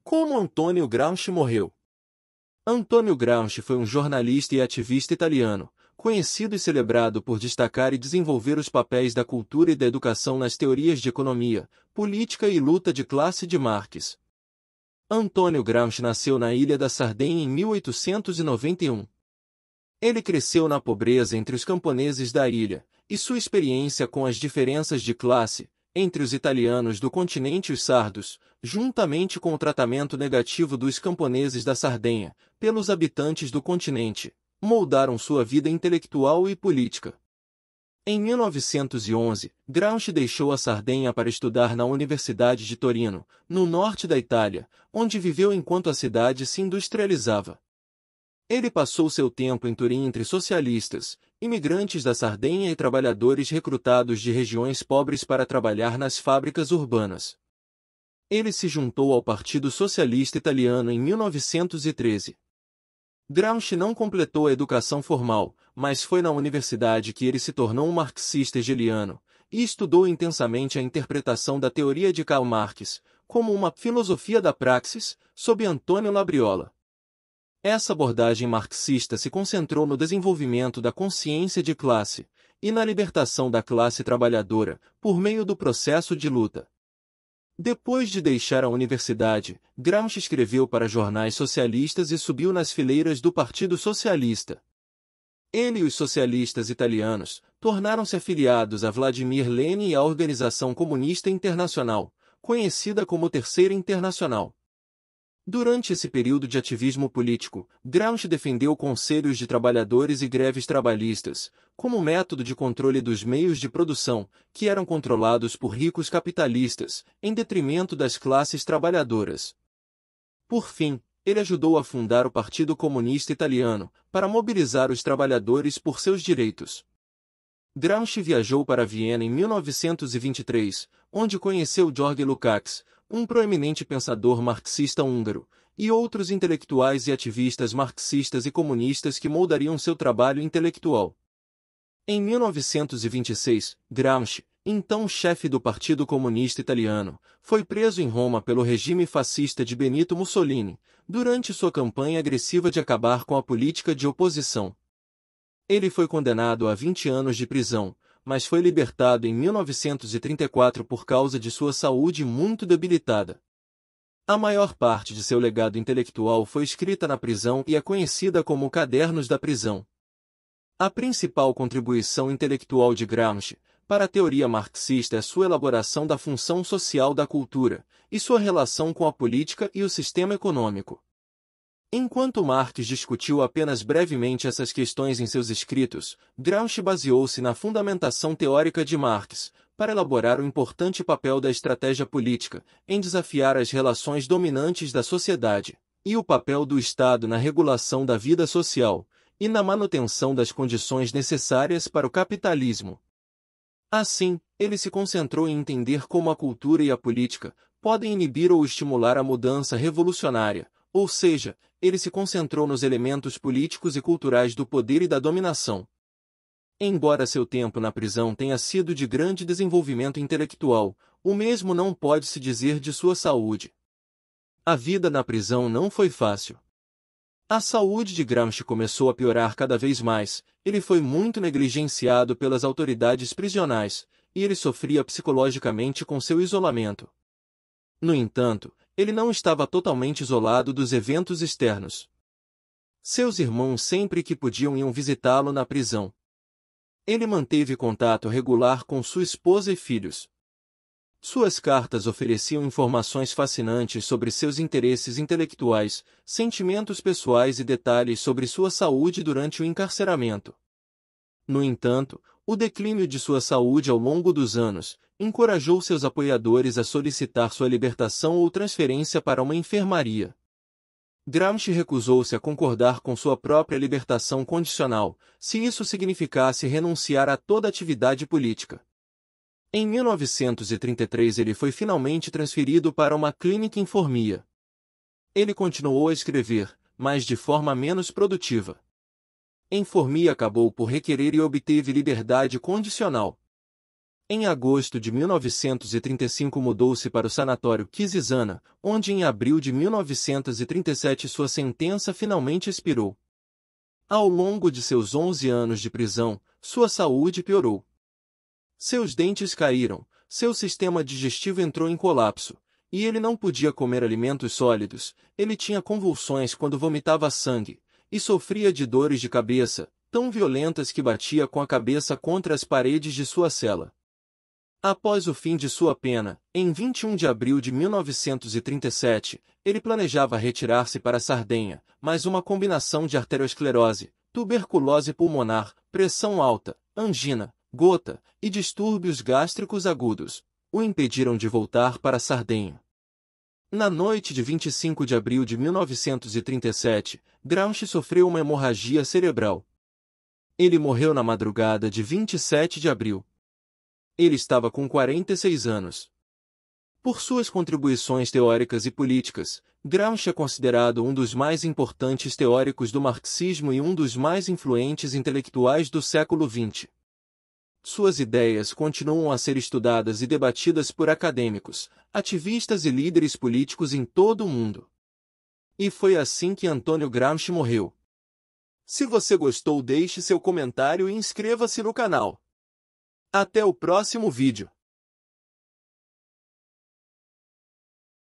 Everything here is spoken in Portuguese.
Como Antônio Gramsci morreu? Antônio Gramsci foi um jornalista e ativista italiano, conhecido e celebrado por destacar e desenvolver os papéis da cultura e da educação nas teorias de economia, política e luta de classe de Marx. Antônio Gramsci nasceu na ilha da Sardenha em 1891. Ele cresceu na pobreza entre os camponeses da ilha, e sua experiência com as diferenças de classe, entre os italianos do continente e os sardos, juntamente com o tratamento negativo dos camponeses da Sardenha, pelos habitantes do continente, moldaram sua vida intelectual e política. Em 1911, Gramsci deixou a Sardenha para estudar na Universidade de Torino, no norte da Itália, onde viveu enquanto a cidade se industrializava. Ele passou seu tempo em Turim entre socialistas, imigrantes da Sardenha e trabalhadores recrutados de regiões pobres para trabalhar nas fábricas urbanas. Ele se juntou ao Partido Socialista Italiano em 1913. Gramsci não completou a educação formal, mas foi na universidade que ele se tornou um marxista hegeliano, e estudou intensamente a interpretação da teoria de Karl Marx, como uma filosofia da praxis, sob Antonio Labriola. Essa abordagem marxista se concentrou no desenvolvimento da consciência de classe e na libertação da classe trabalhadora, por meio do processo de luta. Depois de deixar a universidade, Gramsci escreveu para jornais socialistas e subiu nas fileiras do Partido Socialista. Ele e os socialistas italianos tornaram-se afiliados a Vladimir Lenin e à Organização Comunista Internacional, conhecida como Terceira Internacional. Durante esse período de ativismo político, Gramsci defendeu conselhos de trabalhadores e greves trabalhistas, como método de controle dos meios de produção, que eram controlados por ricos capitalistas, em detrimento das classes trabalhadoras. Por fim, ele ajudou a fundar o Partido Comunista Italiano, para mobilizar os trabalhadores por seus direitos. Gramsci viajou para Viena em 1923, onde conheceu György Lukács, um proeminente pensador marxista húngaro, e outros intelectuais e ativistas marxistas e comunistas que moldariam seu trabalho intelectual. Em 1926, Gramsci, então chefe do Partido Comunista Italiano, foi preso em Roma pelo regime fascista de Benito Mussolini, durante sua campanha agressiva de acabar com a política de oposição. Ele foi condenado a 20 anos de prisão, mas foi libertado em 1934 por causa de sua saúde muito debilitada. A maior parte de seu legado intelectual foi escrita na prisão e é conhecida como Cadernos da Prisão. A principal contribuição intelectual de Gramsci para a teoria marxista é sua elaboração da função social da cultura e sua relação com a política e o sistema econômico. Enquanto Marx discutiu apenas brevemente essas questões em seus escritos, Gramsci baseou-se na fundamentação teórica de Marx, para elaborar o importante papel da estratégia política, em desafiar as relações dominantes da sociedade, e o papel do Estado na regulação da vida social, e na manutenção das condições necessárias para o capitalismo. Assim, ele se concentrou em entender como a cultura e a política podem inibir ou estimular a mudança revolucionária, ou seja, ele se concentrou nos elementos políticos e culturais do poder e da dominação. Embora seu tempo na prisão tenha sido de grande desenvolvimento intelectual, o mesmo não pode se dizer de sua saúde. A vida na prisão não foi fácil. A saúde de Gramsci começou a piorar cada vez mais, ele foi muito negligenciado pelas autoridades prisionais, e ele sofria psicologicamente com seu isolamento. No entanto, ele não estava totalmente isolado dos eventos externos. Seus irmãos sempre que podiam iam visitá-lo na prisão. Ele manteve contato regular com sua esposa e filhos. Suas cartas ofereciam informações fascinantes sobre seus interesses intelectuais, sentimentos pessoais e detalhes sobre sua saúde durante o encarceramento. No entanto, o declínio de sua saúde ao longo dos anos encorajou seus apoiadores a solicitar sua libertação ou transferência para uma enfermaria. Gramsci recusou-se a concordar com sua própria libertação condicional, se isso significasse renunciar a toda atividade política. Em 1933 ele foi finalmente transferido para uma clínica em Formia. Ele continuou a escrever, mas de forma menos produtiva. Em Formia acabou por requerer e obteve liberdade condicional. Em agosto de 1935 mudou-se para o sanatório Kisizana, onde em abril de 1937 sua sentença finalmente expirou. Ao longo de seus 11 anos de prisão, sua saúde piorou. Seus dentes caíram, seu sistema digestivo entrou em colapso, e ele não podia comer alimentos sólidos. Ele tinha convulsões quando vomitava sangue, e sofria de dores de cabeça, tão violentas que batia com a cabeça contra as paredes de sua cela. Após o fim de sua pena, em 21 de abril de 1937, ele planejava retirar-se para Sardenha, mas uma combinação de arteriosclerose, tuberculose pulmonar, pressão alta, angina, gota e distúrbios gástricos agudos o impediram de voltar para Sardenha. Na noite de 25 de abril de 1937, Gramsci sofreu uma hemorragia cerebral. Ele morreu na madrugada de 27 de abril. Ele estava com 46 anos. Por suas contribuições teóricas e políticas, Gramsci é considerado um dos mais importantes teóricos do marxismo e um dos mais influentes intelectuais do século XX. Suas ideias continuam a ser estudadas e debatidas por acadêmicos, ativistas e líderes políticos em todo o mundo. E foi assim que Antônio Gramsci morreu. Se você gostou, deixe seu comentário e inscreva-se no canal. Até o próximo vídeo.